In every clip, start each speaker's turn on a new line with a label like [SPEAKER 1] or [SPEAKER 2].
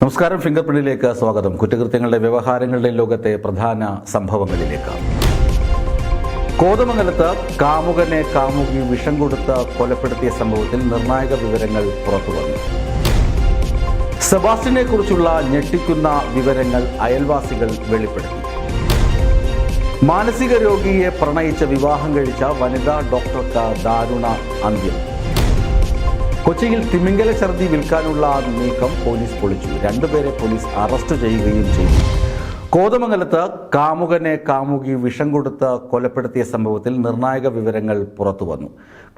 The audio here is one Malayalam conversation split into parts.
[SPEAKER 1] നമസ്കാരം. ഫിംഗർ പ്രിന്റിലേക്ക് സ്വാഗതം. കുറ്റകൃത്യങ്ങളുടെ വ്യവഹാരങ്ങളുടെ ലോകത്തെ പ്രധാന സംഭവങ്ങളിലേക്ക്. കോതമംഗലത്ത് കാമുകനെ കാമുകി വിഷം കൊടുത്ത് കൊലപ്പെടുത്തിയ സംഭവത്തിൽ നിർണായക വിവരങ്ങൾ പുറത്തുവന്നു. സെബാസ്റ്റ്യനെ കുറിച്ചുള്ള ഞെട്ടിക്കുന്ന വിവരങ്ങൾ അയൽവാസികൾ വെളിപ്പെടുത്തി. മാനസിക രോഗിയെ പ്രണയിച്ച് വിവാഹം കഴിച്ച വനിതാ ഡോക്ടർക്ക് ദാരുണ അന്ത്യം. കൊച്ചിയിൽ തിമിംഗല ഛർദി വിൽക്കാനുള്ള നീക്കം പോലീസ് പൊളിച്ചു. രണ്ടുപേരെ പോലീസ് അറസ്റ്റ് ചെയ്യുകയും ചെയ്തു. കോതമംഗലത്ത് കാമുകനെ കാമുകി വിഷം കൊടുത്ത് കൊലപ്പെടുത്തിയ സംഭവത്തിൽ നിർണായക വിവരങ്ങൾ പുറത്തുവന്നു.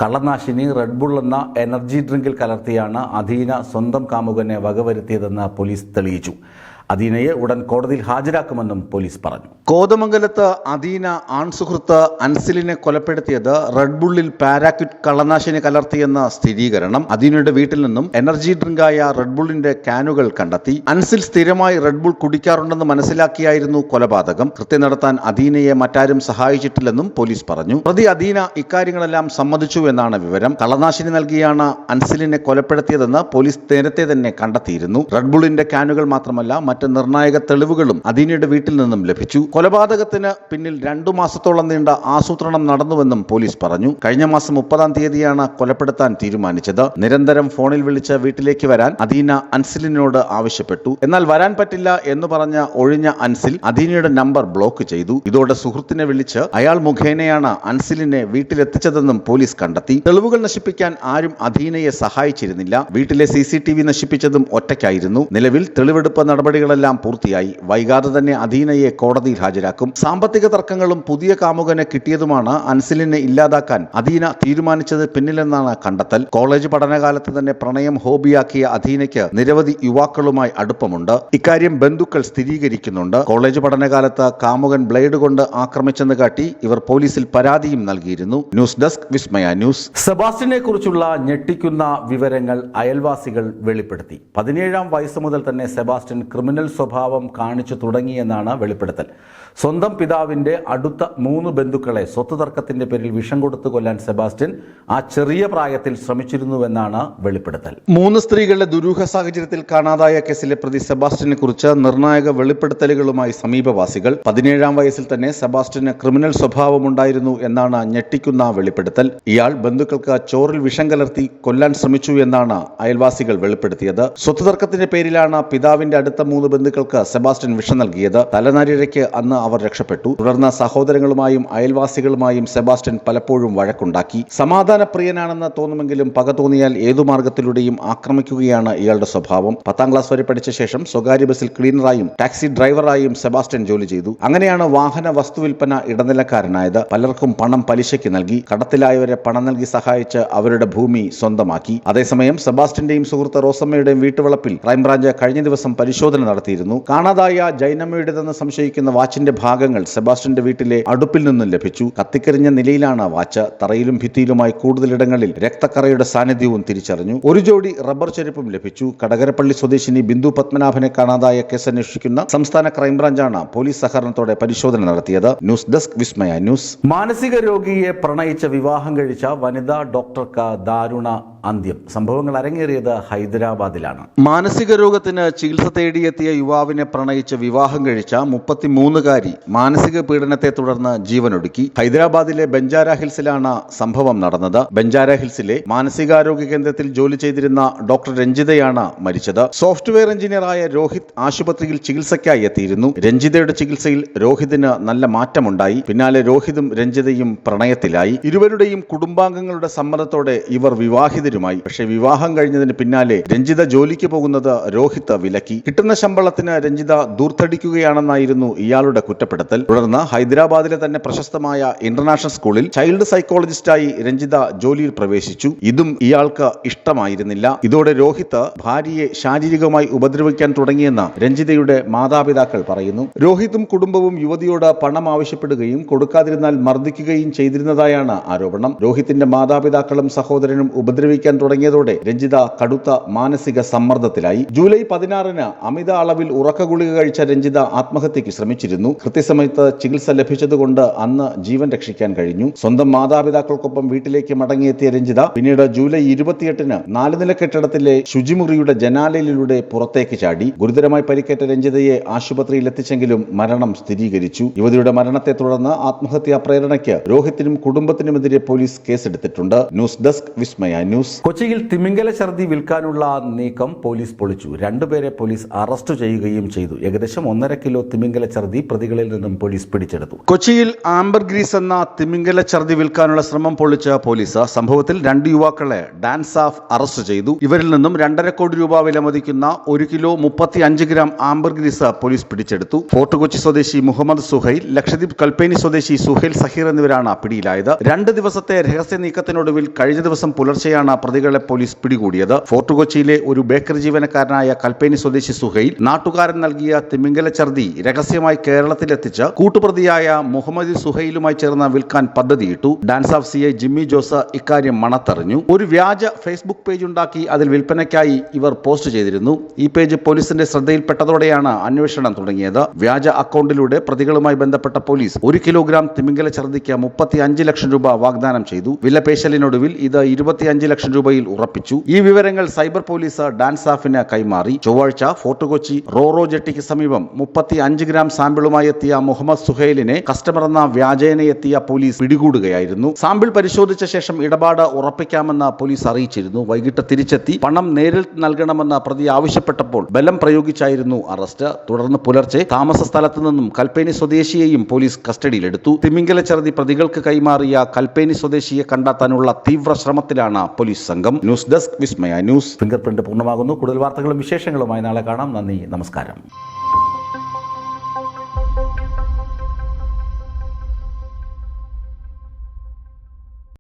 [SPEAKER 1] കള്ളനാശിനി റെഡ്ബുൾ എന്ന എനർജി ഡ്രിങ്കിൽ കലർത്തിയാണ് അധീന സ്വന്തം കാമുകനെ വകവരുത്തിയതെന്ന് പോലീസ് തെളിയിച്ചു. അദീനയെ ഉടൻ കോടതിയിൽ ഹാജരാക്കുമെന്നും പോലീസ് പറഞ്ഞു. കോതമംഗലത്ത് അദീന ആൺസുഹൃത്ത് അൻസിലിനെ കൊലപ്പെടുത്തിയത് റെഡ്ബുള്ളിൽ പാരാക്വിറ്റ് കള്ളനാശിനി കലർത്തിയെന്ന സ്ഥിരീകരണം. അദീനയുടെ വീട്ടിൽ നിന്നും എനർജി ഡ്രിങ്കായ റെഡ്ബുള്ളിന്റെ ക്യാനുകൾ കണ്ടെത്തി. അൻസിൽ സ്ഥിരമായി റെഡ്ബുൾ കുടിക്കാറുണ്ടെന്ന് മനസ്സിലാക്കിയായിരുന്നു കൊലപാതകം. കൃത്യം നടത്താൻ അദീനയെ മറ്റാരും സഹായിച്ചിട്ടില്ലെന്നും പോലീസ് പറഞ്ഞു. പ്രതി അദീന ഇക്കാര്യങ്ങളെല്ലാം സമ്മതിച്ചു എന്നാണ് വിവരം. കള്ളനാശിനി നൽകിയാണ് അൻസിലിനെ കൊലപ്പെടുത്തിയതെന്ന് പോലീസ് നേരത്തെ തന്നെ കണ്ടെത്തിയിരുന്നു. റെഡ്ബുള്ളിന്റെ ക്യാനുകൾ മാത്രമല്ല മറ്റ് നിർണായക തെളിവുകളും അദീനയുടെ വീട്ടിൽ നിന്നും ലഭിച്ചു. കൊലപാതകത്തിന് പിന്നിൽ 2 മാസത്തോളം നീണ്ട ആസൂത്രണം നടന്നുവെന്നും പോലീസ് പറഞ്ഞു. കഴിഞ്ഞ മാസം 30-ാം തീയതിയാണ് കൊലപ്പെടുത്താൻ തീരുമാനിച്ചത്. നിരന്തരം ഫോണിൽ വിളിച്ച് വീട്ടിലേക്ക് വരാൻ അദീന അൻസിലിനോട് ആവശ്യപ്പെട്ടു. എന്നാൽ വരാൻ പറ്റില്ല എന്ന് പറഞ്ഞ ഒഴിഞ്ഞ അൻസിൽ അദീനയുടെ നമ്പർ ബ്ലോക്ക് ചെയ്തു. ഇതോടെ സുഹൃത്തിനെ വിളിച്ച് അയാൾ മുഖേനയാണ് അൻസിലിനെ വീട്ടിലെത്തിച്ചതെന്നും പോലീസ് കണ്ടെത്തി. തെളിവുകൾ നശിപ്പിക്കാൻ ആരും അദീനയെ സഹായിച്ചിരുന്നില്ല. വീട്ടിലെ CCTV നശിപ്പിച്ചതും ഒറ്റയ്ക്കായിരുന്നു. നിലവിൽ തെളിവെടുപ്പ് നടപടികളെല്ലാം പൂർത്തിയായി. വൈകാതെ തന്നെ അദീനയെ കോടതിയിൽ ഹാജരാക്കും. സാമ്പത്തിക തർക്കങ്ങളും പുതിയ കാമുകനെ കിട്ടിയതുമാണ് അൻസിലിനെ ഇല്ലാതാക്കാൻ അദീന തീരുമാനിച്ചത് പിന്നിലെന്നാണ് കണ്ടെത്തൽ. കോളേജ് പഠനകാലത്ത് തന്നെ പ്രണയം ഹോബിയാക്കിയ അദീനയ്ക്ക് നിരവധി യുവാക്കളുമായി അടുപ്പമുണ്ട്. ഇക്കാര്യം ബന്ധുക്കൾ സ്ഥിരീകരിക്കുന്നുണ്ട്. കോളേജ് പഠനകാലത്ത് കാമുകൻ ബ്ലേഡ് കൊണ്ട് ആക്രമിച്ചെന്ന് കാട്ടി ഇവർ പോലീസിൽ പരാതിയും നൽകിയിരുന്നു. ന്യൂസ് ഡെസ്ക് വിസ്മയ ന്യൂസ്. സെബാസ്റ്റ്യനെ കുറിച്ചുള്ള ഞെട്ടിക്കുന്ന വിവരങ്ങൾ അയൽവാസികൾ വെളിപ്പെടുത്തി. 17-ാം വയസ്സ് മുതൽ തന്നെ സെബാസ്റ്റ്യൻ ക്രിമിനൽ സ്വഭാവം കാണിച്ചു തുടങ്ങിയെന്നാണ് വെളിപ്പെടുത്തൽ. സ്വന്തം പിതാവിന്റെ അടുത്ത 3 ബന്ധുക്കളെ സ്വത്ത് തർക്കത്തിന്റെ പേരിൽ വിഷം കൊടുത്തു കൊല്ലാൻ സെബാസ്റ്റ്യൻ ആ ചെറിയ പ്രായത്തിൽ ശ്രമിച്ചിരുന്നുവെന്നാണ് വെളിപ്പെടുത്തൽ. 3 സ്ത്രീകളുടെ ദുരൂഹ സാഹചര്യത്തിൽ കാണാതായ കേസിലെ പ്രതി സെബാസ്റ്റ്യനെ കുറിച്ച് നിർണായക വെളിപ്പെടുത്തലുകളുമായി സമീപവാസികൾ. 17-ാം വയസ്സിൽ തന്നെ സെബാസ്റ്റ്യന് ക്രിമിനൽ സ്വഭാവമുണ്ടായിരുന്നു എന്നാണ് ഞെട്ടിക്കുന്ന വെളിപ്പെടുത്തൽ. ഇയാൾ ബന്ധുക്കൾക്ക് ചോറിൽ വിഷം കലർത്തി കൊല്ലാൻ ശ്രമിച്ചു എന്നാണ് അയൽവാസികൾ വെളിപ്പെടുത്തിയത്. സ്വത്ത് തർക്കത്തിന്റെ പേരിലാണ് പിതാവിന്റെ അടുത്ത 3 ബന്ധുക്കൾക്ക് സെബാസ്റ്റ്യൻ വിഷം നൽകിയത്. തലനാരിഴയ്ക്ക് അന്ന് അവർ രക്ഷപ്പെട്ടു. തുടർന്ന് സഹോദരങ്ങളുമായും അയൽവാസികളുമായും സെബാസ്റ്റ്യൻ പലപ്പോഴും വഴക്കുണ്ടാക്കി. സമാധാനപ്രിയനാണെന്ന് തോന്നുമെങ്കിലും പക തോന്നിയാൽ ഏതു മാർഗത്തിലൂടെയും ആക്രമിക്കുകയാണ് ഇയാളുടെ സ്വഭാവം. 10-ാം ക്ലാസ് വരെ പഠിച്ച ശേഷം സ്വകാര്യ ബസിൽ ക്ലീനറായും ടാക്സി ഡ്രൈവറായും സെബാസ്റ്റ്യൻ ജോലി ചെയ്തു. അങ്ങനെയാണ് വാഹന വസ്തുവിൽപ്പന ഇടനിലക്കാരനായത്. പലർക്കും പണം പലിശയ്ക്ക് നൽകി. കടത്തിലായവരെ പണം നൽകി സഹായിച്ച് അവരുടെ ഭൂമി സ്വന്തമാക്കി. അതേസമയം സെബാസ്റ്റ്യന്റെയും സുഹൃത്ത് റോസമ്മയുടെയും വീട്ടുവളപ്പിൽ ക്രൈംബ്രാഞ്ച് കഴിഞ്ഞ ദിവസം പരിശോധന നടത്തിയിരുന്നു. കാണാതായ ജൈനമ്മയുടേതെന്ന് സംശയിക്കുന്ന വാച്ചിന്റെ ഭാഗങ്ങൾ സെബാസ്റ്റ്യന്റെ വീട്ടിലെ അടുപ്പിൽ നിന്നും ലഭിച്ചു. കത്തിക്കരിഞ്ഞ നിലയിലാണ് വാച്ച്. തറയിലും ഭിത്തിയിലുമായി കൂടുതലിടങ്ങളിൽ രക്തക്കറയുടെ സാന്നിധ്യവും തിരിച്ചറിഞ്ഞു. ഒരു ജോഡി റബ്ബർ ചെരുപ്പും ലഭിച്ചു. കടകരപ്പള്ളി സ്വദേശിനി ബിന്ദു പത്മനാഭനെ കാണാതായ കേസ് അന്വേഷിക്കുന്ന സംസ്ഥാന ക്രൈംബ്രാഞ്ചാണ് പോലീസ് സഹകരണത്തോടെ പരിശോധന നടത്തിയത്. ന്യൂസ് ഡെസ്ക് വിസ്മയ ന്യൂസ്. മാനസിക രോഗിയെ പ്രണയിച്ച് വിവാഹം കഴിച്ച വനിതാ ഡോക്ടർക്ക് ദാരുണ അന്ത്യം. സംഭവങ്ങൾ അരങ്ങേറിയത് ഹൈദരാബാദിലാണ്. മാനസിക രോഗത്തിന് ചികിത്സ തേടിയെത്തിയ യുവാവിനെ പ്രണയിച്ച് വിവാഹം കഴിച്ച 33-കാരി മാനസിക പീഡനത്തെ തുടർന്ന് ജീവനൊടുക്കി. ഹൈദരാബാദിലെ ബഞ്ചാര ഹിൽസിലാണ് സംഭവം നടന്നത്. ബഞ്ചാര ഹിൽസിലെ മാനസികാരോഗ്യ കേന്ദ്രത്തിൽ ജോലി ചെയ്തിരുന്ന ഡോക്ടർ രഞ്ജിതയാണ് മരിച്ചത്. സോഫ്റ്റ്വെയർ എഞ്ചിനീയറായ രോഹിത് ആശുപത്രിയിൽ ചികിത്സയ്ക്കായി എത്തിയിരുന്നു. രഞ്ജിതയുടെ ചികിത്സയിൽ രോഹിതിന് നല്ല മാറ്റമുണ്ടായി. പിന്നാലെ രോഹിതും രഞ്ജിതയും പ്രണയത്തിലായി. ഇരുവരുടെയും കുടുംബാംഗങ്ങളുടെ സമ്മതത്തോടെ ഇവർ വിവാഹിതരുമായി. പക്ഷേ വിവാഹം കഴിഞ്ഞതിന് പിന്നാലെ രഞ്ജിത ജോലിക്ക് പോകുന്നത് രോഹിത് വിലക്കി. കിട്ടുന്ന ശമ്പളത്തിന് രഞ്ജിത ദൂർത്തടിക്കുകയാണെന്നായിരുന്നു ഇയാളുടെ കുറ്റപ്പെടുത്തൽ. തുടർന്ന് ഹൈദരാബാദിലെ തന്നെ പ്രശസ്തമായ ഇന്റർനാഷണൽ സ്കൂളിൽ ചൈൽഡ് സൈക്കോളജിസ്റ്റായി രഞ്ജിത ജോലിയിൽ പ്രവേശിച്ചു. ഇതും ഇയാൾക്ക് ഇഷ്ടമായിരുന്നില്ല. ഇതോടെ രോഹിത് ഭാര്യയെ ശാരീരികമായി ഉപദ്രവിക്കാൻ തുടങ്ങിയെന്ന് രഞ്ജിതയുടെ മാതാപിതാക്കൾ പറയുന്നു. രോഹിതും കുടുംബവും യുവതിയോട് പണം ആവശ്യപ്പെടുകയും കൊടുക്കാതിരുന്നാൽ മർദ്ദിക്കുകയും ചെയ്തിരുന്നതായാണ് ആരോപണം. രോഹിത്തിന്റെ മാതാപിതാക്കളും സഹോദരനും ഉപദ്രവിക്കും വില്ലപിക്കാൻ തുടങ്ങിയതോടെ രഞ്ജിത കടുത്ത മാനസിക സമ്മർദ്ദത്തിലായി. ജൂലൈ 16-ന് അമിത അളവിൽ ഉറക്ക ഗുളിക കഴിച്ച രഞ്ജിത ആത്മഹത്യയ്ക്ക് ശ്രമിച്ചിരുന്നു. കൃത്യസമയത്ത് ചികിത്സ ലഭിച്ചതുകൊണ്ട് അന്ന് ജീവൻ രക്ഷിക്കാൻ കഴിഞ്ഞു. സ്വന്തം മാതാപിതാക്കൾക്കൊപ്പം വീട്ടിലേക്ക് മടങ്ങിയെത്തിയ രഞ്ജിത പിന്നീട് ജൂലൈ 28-ന് 4 നില കെട്ടിടത്തിലെ ശുചിമുറിയുടെ ജനാലയിലൂടെ പുറത്തേക്ക് ചാടി. ഗുരുതരമായി പരിക്കേറ്റ രഞ്ജിതയെ ആശുപത്രിയിൽ എത്തിച്ചെങ്കിലും മരണം സ്ഥിരീകരിച്ചു. യുവതിയുടെ മരണത്തെ തുടർന്ന് ആത്മഹത്യാ പ്രേരണയ്ക്ക് രോഹിത്തിനും കുടുംബത്തിനുമെതിരെ പോലീസ് കേസെടുത്തിട്ടുണ്ട്. ന്യൂസ് ഡെസ്ക് വിസ്മയ ന്യൂസ്. കൊച്ചിയിൽ തിമിംഗല ഛർദി വിൽക്കാനുള്ള നീക്കം പോലീസ് പൊളിച്ചു. 2 പേരെ പോലീസ് അറസ്റ്റ് ചെയ്യുകയും ചെയ്തു. ഏകദേശം 1.5 കിലോ തിമിംഗല ഛർദി പ്രതികളിൽ നിന്നും പോലീസ് പിടിച്ചെടുത്തു. കൊച്ചിയിൽ ആംബർഗ്രീസ് എന്ന തിമിംഗല ഛർദി വിൽക്കാനുള്ള ശ്രമം പൊളിച്ച പോലീസ് സംഭവത്തിൽ 2 യുവാക്കളെ ഡാൻസ് ഓഫ് അറസ്റ്റ് ചെയ്തു. ഇവരിൽ നിന്നും 2.5 കോടി രൂപ വിലമതിക്കുന്ന 1 കിലോ 35 ഗ്രാം ആംബർഗ്രീസ് പോലീസ് പിടിച്ചെടുത്തു. ഫോർട്ട് കൊച്ചി സ്വദേശി മുഹമ്മദ് സുഹൈൽ, ലക്ഷദ്വീപ് കൽപ്പേനി സ്വദേശി സുഹൈൽ സഹീർ എന്നിവരാണ് പിടിയിലായത്. 2 ദിവസത്തെ രഹസ്യ നീക്കത്തിനൊടുവിൽ കഴിഞ്ഞ ദിവസം പുലർച്ചെയാണ് പ്രതികളെ പോലീസ് പിടികൂടിയത്. ഫോർട്ട് കൊച്ചിയിലെ ഒരു ബേക്കറി ജീവനക്കാരനായ കൽപ്പേനി സ്വദേശി സുഹൈൽ നാട്ടുകാരൻ നൽകിയ തിമിംഗല ഛർദി രഹസ്യമായി കേരളത്തിലെത്തിച്ച് കൂട്ടുപ്രതിയായ മുഹമ്മദ് സുഹൈലുമായി ചേർന്ന് വിൽക്കാൻ പദ്ധതിയിട്ടു. DANSAF CI Jimmy Jose ഇക്കാര്യം മണത്തറിഞ്ഞു. ഒരു വ്യാജ ഫേസ്ബുക്ക് പേജ് ഉണ്ടാക്കി അതിൽ വിൽപ്പനയ്ക്കായി ഇവർ പോസ്റ്റ് ചെയ്തിരുന്നു. ഈ പേജ് പോലീസിന്റെ ശ്രദ്ധയിൽപ്പെട്ടതോടെയാണ് അന്വേഷണം തുടങ്ങിയത്. വ്യാജ അക്കൗണ്ടിലൂടെ പ്രതികളുമായി ബന്ധപ്പെട്ട പോലീസ് 1 കിലോഗ്രാം തിമിംഗല ഛർദിക്ക് 35 ലക്ഷം രൂപ വാഗ്ദാനം ചെയ്തു. വിലപേശലിനൊടുവിൽ ഇത് 25 ലക്ഷം രൂപയിൽ ഉറപ്പിച്ചു. ഈ വിവരങ്ങൾ സൈബർ പോലീസ് ഡാൻസ് ഓഫിന് കൈമാറി. ചൊവ്വാഴ്ച ഫോർട്ട് കൊച്ചി റോറോ ജെട്ടിക്ക് സമീപം 35 ഗ്രാം സാമ്പിളുമായി എത്തിയ മുഹമ്മദ് സുഹൈലിനെ കസ്റ്റമർ എന്ന വ്യാജേന എത്തിയ പോലീസ് പിടികൂടുകയായിരുന്നു. സാമ്പിൾ പരിശോധിച്ച ശേഷം ഇടപാട് ഉറപ്പിക്കാമെന്ന് പോലീസ് അറിയിച്ചിരുന്നു. വൈകിട്ട് തിരിച്ചെത്തി പണം നേരിൽ നൽകണമെന്ന് പ്രതി ആവശ്യപ്പെട്ടപ്പോൾ ബലം പ്രയോഗിച്ചായിരുന്നു അറസ്റ്റ്. തുടർന്ന് പുലർച്ചെ താമസ സ്ഥലത്ത് നിന്നും കൽപ്പേനി സ്വദേശിയെയും പോലീസ് കസ്റ്റഡിയിലെടുത്തു. തിമിംഗല ഛർദി പ്രതികൾക്ക് കൈമാറിയ കൽപ്പേനി സ്വദേശിയെ കണ്ടെത്താനുള്ള തീവ്ര ശ്രമത്തിലാണ് പോലീസ് സംഘം. ന്യൂസ് ഡെസ്ക് വിസ്മയ ന്യൂസ്. ഫിംഗർ പ്രിന്റ് പൂർണ്ണമാകുന്നു. കൂടുതൽ വാർത്തകളും വിശേഷങ്ങളുമായി നാളെ കാണാം. നന്ദി, നമസ്കാരം.